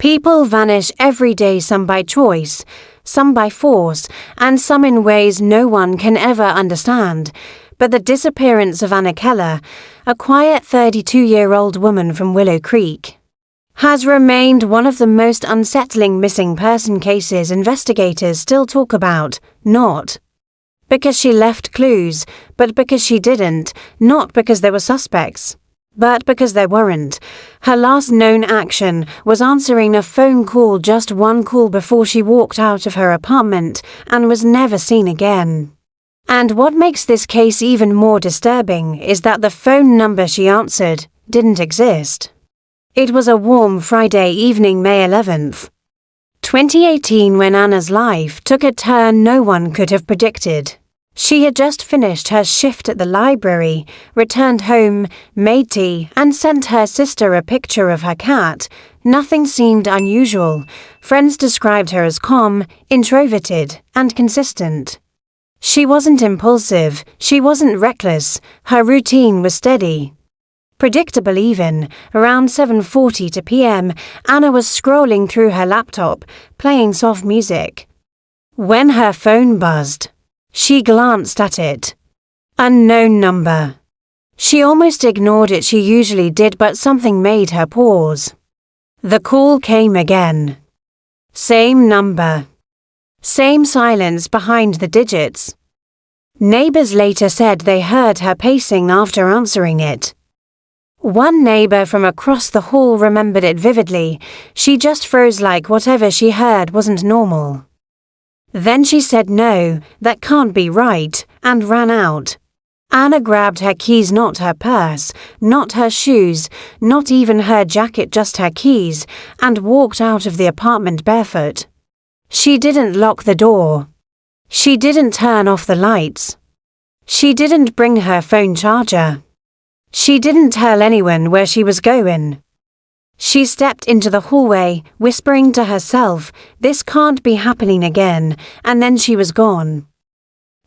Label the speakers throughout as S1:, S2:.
S1: People vanish every day, some by choice, some by force, and some in ways no one can ever understand. But the disappearance of Anna Keller, a quiet 32-year-old woman from Willow Creek, has remained one of the most unsettling missing person cases investigators still talk about, not because she left clues, but because she didn't, not because there were suspects, but because there weren't. Her last known action was answering a phone call just one call before she walked out of her apartment and was never seen again. And what makes this case even more disturbing is that the phone number she answered didn't exist. It was a warm Friday evening, May 11th, 2018, when Anna's life took a turn no one could have predicted. She had just finished her shift at the library, returned home, made tea, and sent her sister a picture of her cat. Nothing seemed unusual. Friends described her as calm, introverted, and consistent. She wasn't impulsive, she wasn't reckless, her routine was steady. Predictable even. Around 7:40 p.m, Anna was scrolling through her laptop, playing soft music, when her phone buzzed. She glanced at it. Unknown number. She almost ignored it, she usually did, but something made her pause. The call came again. Same number. Same silence behind the digits. Neighbors later said they heard her pacing after answering it. One neighbor from across the hall remembered it vividly. She just froze like whatever she heard wasn't normal. Then she said, "No, that can't be right," and ran out. Anna grabbed her keys, not her purse, not her shoes, not even her jacket, just her keys, and walked out of the apartment barefoot. She didn't lock the door. She didn't turn off the lights. She didn't bring her phone charger. She didn't tell anyone where she was going. She stepped into the hallway, whispering to herself, "This can't be happening again," and then she was gone.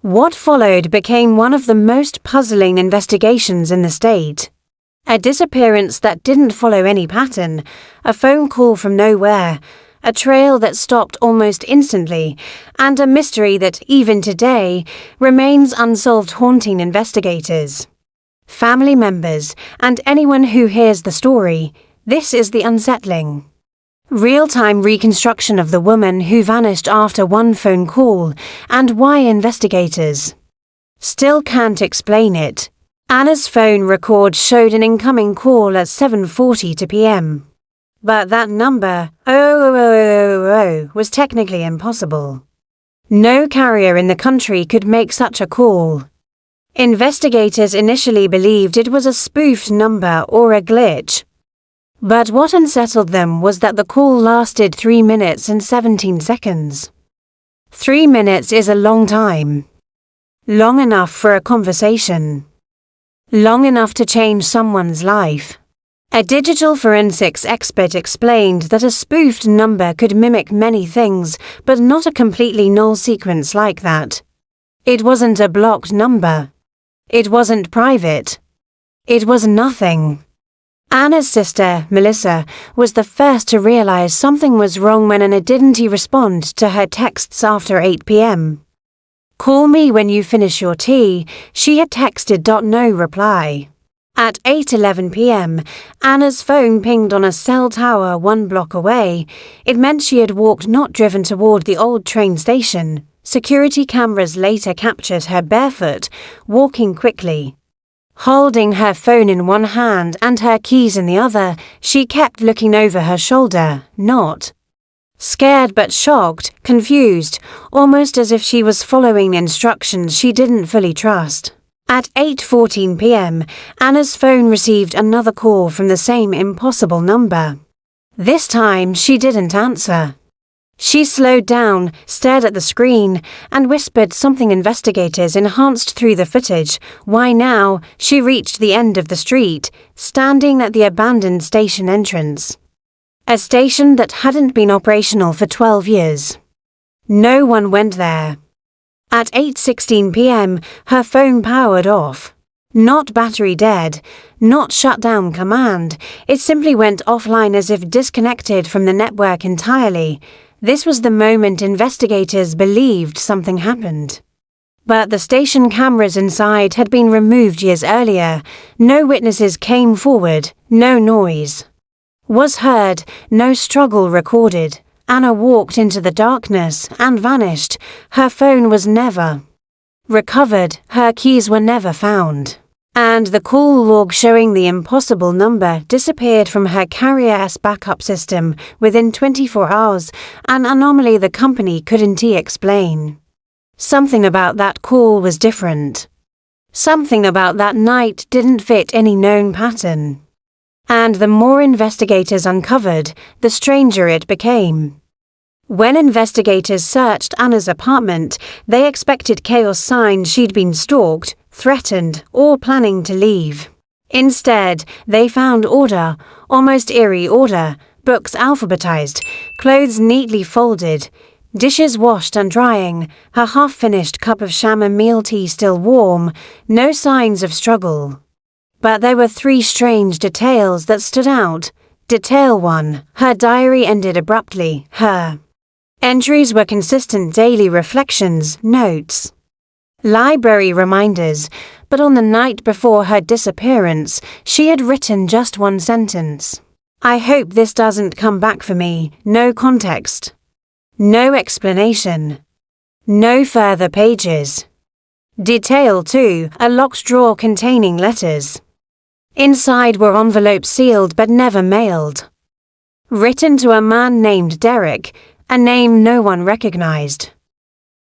S1: What followed became one of the most puzzling investigations in the state. A disappearance that didn't follow any pattern, a phone call from nowhere, a trail that stopped almost instantly, and a mystery that, even today, remains unsolved, haunting investigators, family members, and anyone who hears the story. This is the unsettling, real-time reconstruction of the woman who vanished after one phone call, and why investigators still can't explain it. Anna's phone record showed an incoming call at 7:40 p.m. But that number, 000, was technically impossible. No carrier in the country could make such a call. Investigators initially believed it was a spoofed number or a glitch. But what unsettled them was that the call lasted 3 minutes and 17 seconds. 3 minutes is a long time. Long enough for a conversation. Long enough to change someone's life. A digital forensics expert explained that a spoofed number could mimic many things, but not a completely null sequence like that. It wasn't a blocked number. It wasn't private. It was nothing. Anna's sister, Melissa, was the first to realize something was wrong when Anna didn't respond to her texts after 8 p.m. "Call me when you finish your tea," she had texted. No reply. At 8:11 p.m., Anna's phone pinged on a cell tower 1 block away. It meant she had walked, not driven, toward the old train station. Security cameras later captured her barefoot, walking quickly. Holding her phone in one hand and her keys in the other, she kept looking over her shoulder, not scared but shocked, confused, almost as if she was following instructions she didn't fully trust. At 8:14 p.m., Anna's phone received another call from the same impossible number. This time she didn't answer. She slowed down, stared at the screen, and whispered something investigators enhanced through the footage. Why now? She reached the end of the street, standing at the abandoned station entrance. A station that hadn't been operational for 12 years. No one went there. At 8:16 p.m., her phone powered off. Not battery dead, not shut down command. It simply went offline as if disconnected from the network entirely. This was the moment investigators believed something happened. But the station cameras inside had been removed years earlier. No witnesses came forward, no noise was heard, no struggle recorded. Anna walked into the darkness and vanished. Her phone was never recovered, her keys were never found. And the call log showing the impossible number disappeared from her carrier's backup system within 24 hours, an anomaly the company couldn't explain. Something about that call was different. Something about that night didn't fit any known pattern. And the more investigators uncovered, the stranger it became. When investigators searched Anna's apartment, they expected chaos signs she'd been stalked, threatened, or planning to leave. Instead, they found order, almost eerie order, books alphabetized, clothes neatly folded, dishes washed and drying, her half-finished cup of chamomile tea still warm, no signs of struggle. But there were 3 strange details that stood out. Detail 1, her diary ended abruptly, her entries were consistent daily reflections, notes, library reminders, but on the night before her disappearance, she had written just one sentence. I hope this doesn't come back for me, no context. No explanation. No further pages. Detail 2, a locked drawer containing letters. Inside were envelopes sealed but never mailed. Written to a man named Derek, a name no one recognized.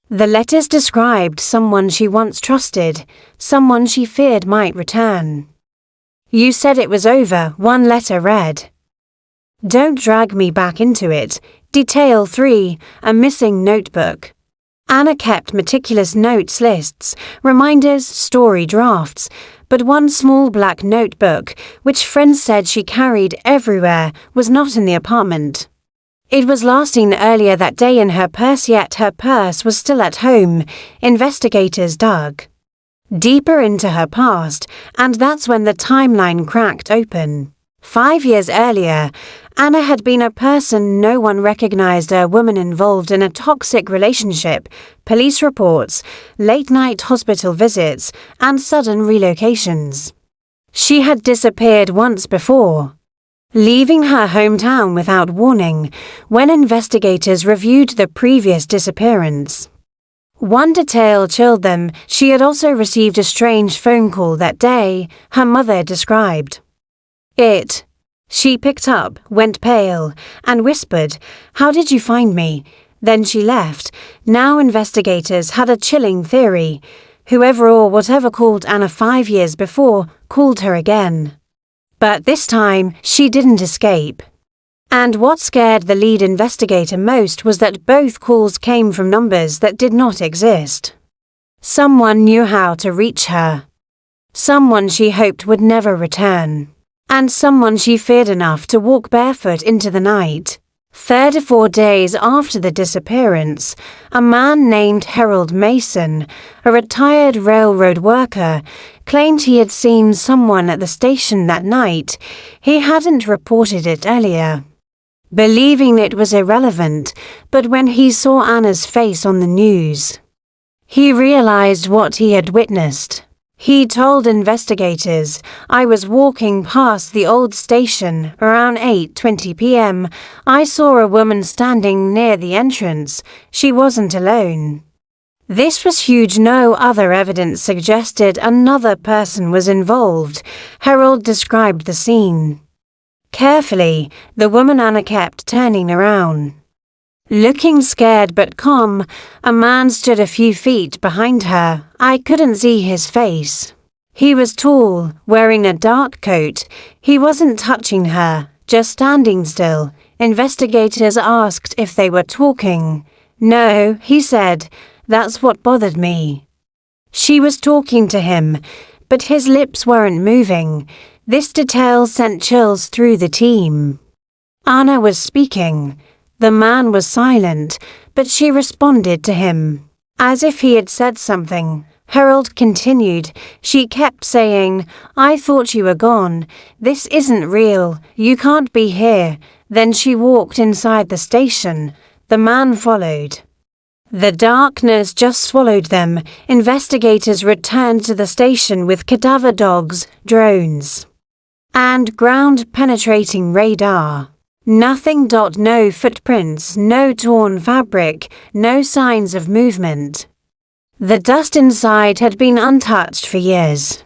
S1: The letters described someone she once trusted, someone she feared might return. You said it was over, one letter read. Don't drag me back into it. Detail 3, a missing notebook. Anna kept meticulous notes lists, reminders, story drafts, but one small black notebook, which friends said she carried everywhere, was not in the apartment. It was last seen earlier that day in her purse, yet her purse was still at home. Investigators dug deeper into her past, and that's when the timeline cracked open. 5 years earlier, Anna had been a person no one recognized, a woman involved in a toxic relationship, police reports, late-night hospital visits, and sudden relocations. She had disappeared once before, leaving her hometown without warning when investigators reviewed the previous disappearance. One detail chilled them. She had also received a strange phone call that day, her mother described it. She picked up, went pale, and whispered, "How did you find me?" Then she left. Now investigators had a chilling theory. Whoever or whatever called Anna 5 years before called her again. But this time, she didn't escape. And what scared the lead investigator most was that both calls came from numbers that did not exist. Someone knew how to reach her. Someone she hoped would never return. And someone she feared enough to walk barefoot into the night. 34 days after the disappearance, a man named Harold Mason, a retired railroad worker, claimed he had seen someone at the station that night. He hadn't reported it earlier, believing it was irrelevant, but when he saw Anna's face on the news, he realized what he had witnessed. He told investigators, "I was walking past the old station around 8:20 p.m. I saw a woman standing near the entrance. She wasn't alone." This was huge. No other evidence suggested another person was involved. Harold described the scene. Carefully, the woman Anna kept turning around. Looking scared but calm, a man stood a few feet behind her. I couldn't see his face. He was tall, wearing a dark coat. He wasn't touching her, just standing still. Investigators asked if they were talking. "No," he said, "that's what bothered me." She was talking to him, but his lips weren't moving. This detail sent chills through the team. Anna was speaking. The man was silent, but she responded to him, as if he had said something. Harold continued. She kept saying, "I thought you were gone. This isn't real. You can't be here." Then she walked inside the station. The man followed. The darkness just swallowed them. Investigators returned to the station with cadaver dogs, drones, and ground-penetrating radar. Nothing. No footprints, no torn fabric, no signs of movement. The dust inside had been untouched for years.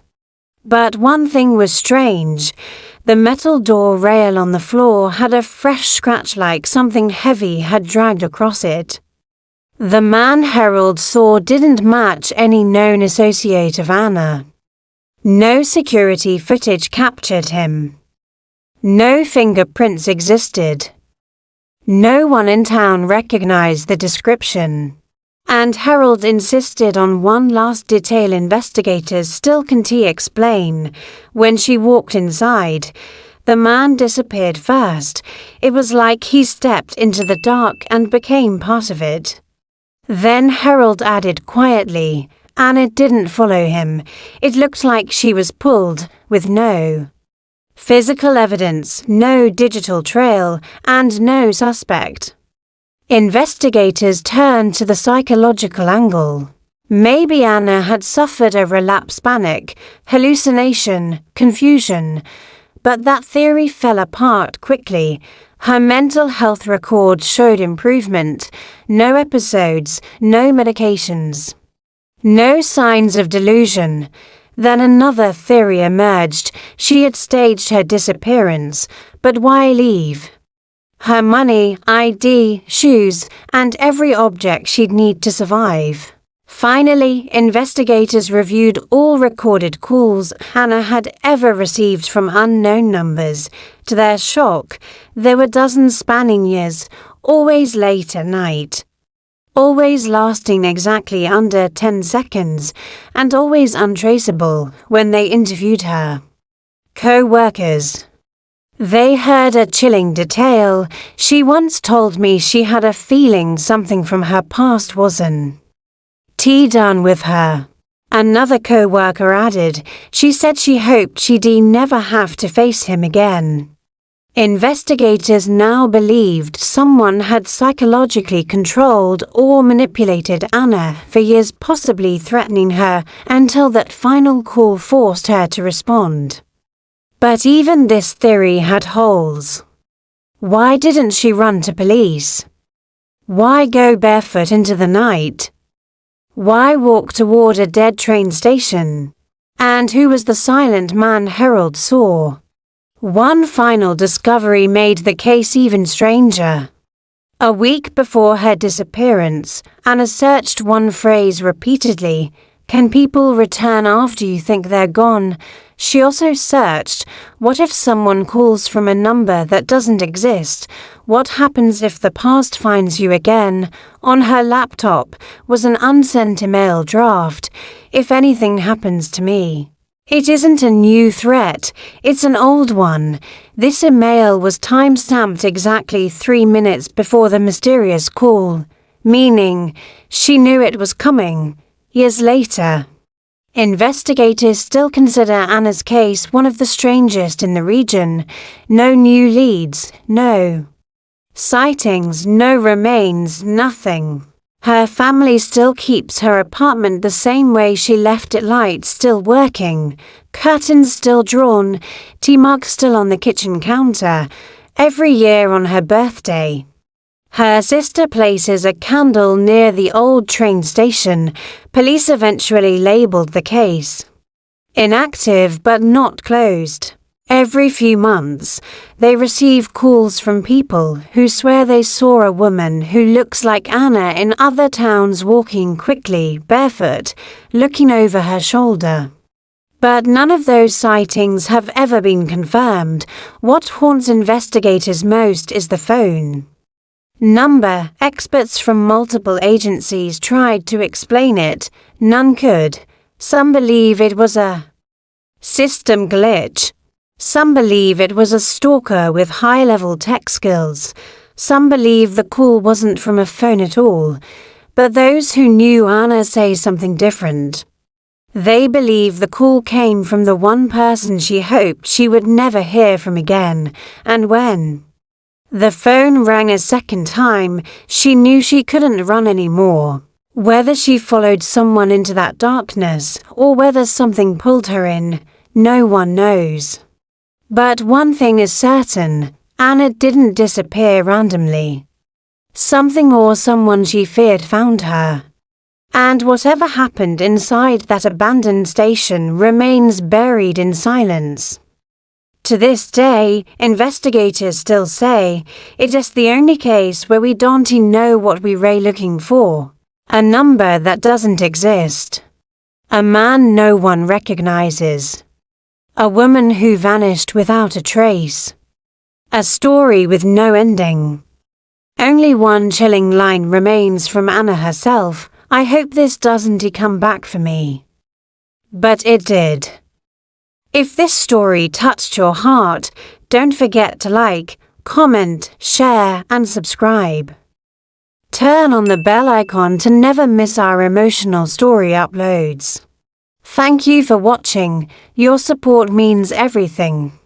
S1: But one thing was strange. The metal door rail on the floor had a fresh scratch like something heavy had dragged across it. The man Harold saw didn't match any known associate of Anna. No security footage captured him. No fingerprints existed. No one in town recognized the description. And Harold insisted on one last detail investigators still can't explain. When she walked inside, the man disappeared first. It was like he stepped into the dark and became part of it. Then Harold added quietly, "Anna didn't follow him. It looked like she was pulled, with no physical evidence, no digital trail, and no suspect." Investigators turned to the psychological angle. Maybe Anna had suffered a relapse panic, hallucination, confusion. But that theory fell apart quickly. Her mental health record showed improvement. No episodes, no medications, no signs of delusion. Then another theory emerged. She had staged her disappearance, but why leave? Her money, ID, shoes, and every object she'd need to survive. Finally, investigators reviewed all recorded calls Hannah had ever received from unknown numbers. To their shock, there were dozens spanning years, always late at night, always lasting exactly under 10 seconds, and always untraceable when they interviewed her co-workers. They heard a chilling detail. She once told me she had a feeling something from her past wasn't done with her. Another co-worker added, she said she hoped she'd never have to face him again. Investigators now believed someone had psychologically controlled or manipulated Anna for years, possibly threatening her until that final call forced her to respond. But even this theory had holes. Why didn't she run to police? Why go barefoot into the night? Why walk toward a dead train station? And who was the silent man Harold saw? One final discovery made the case even stranger. A week before her disappearance, Anna searched one phrase repeatedly: "Can people return after you think they're gone?" She also searched, what if someone calls from a number that doesn't exist? What happens if the past finds you again? On her laptop was an unsent email draft. "If anything happens to me." It isn't a new threat, it's an old one. This email was time-stamped exactly 3 minutes before the mysterious call, meaning she knew it was coming. Years later, investigators still consider Anna's case one of the strangest in the region. No new leads, no sightings, no remains, nothing. Her family still keeps her apartment the same way she left it, lights still working, curtains still drawn, tea mug still on the kitchen counter. Every year on her birthday, her sister places a candle near the old train station. Police eventually labeled the case inactive but not closed. Every few months, they receive calls from people who swear they saw a woman who looks like Anna in other towns walking quickly, barefoot, looking over her shoulder. But none of those sightings have ever been confirmed. What haunts investigators most is the phone number. Experts from multiple agencies tried to explain it. None could. Some believe it was a system glitch. Some believe it was a stalker with high-level tech skills. Some believe the call wasn't from a phone at all. But those who knew Anna say something different. They believe the call came from the one person she hoped she would never hear from again, and when the phone rang a second time, she knew she couldn't run anymore. Whether she followed someone into that darkness or whether something pulled her in, no one knows. But one thing is certain, Anna didn't disappear randomly. Something or someone she feared found her. And whatever happened inside that abandoned station remains buried in silence. To this day, investigators still say it is the only case where we don't know what we're looking for. A number that doesn't exist. A man no one recognizes. A woman who vanished without a trace. A story with no ending. Only one chilling line remains from Anna herself. I hope this doesn't come back for me. But it did. If this story touched your heart, don't forget to like, comment, share, and subscribe. Turn on the bell icon to never miss our emotional story uploads. Thank you for watching. Your support means everything.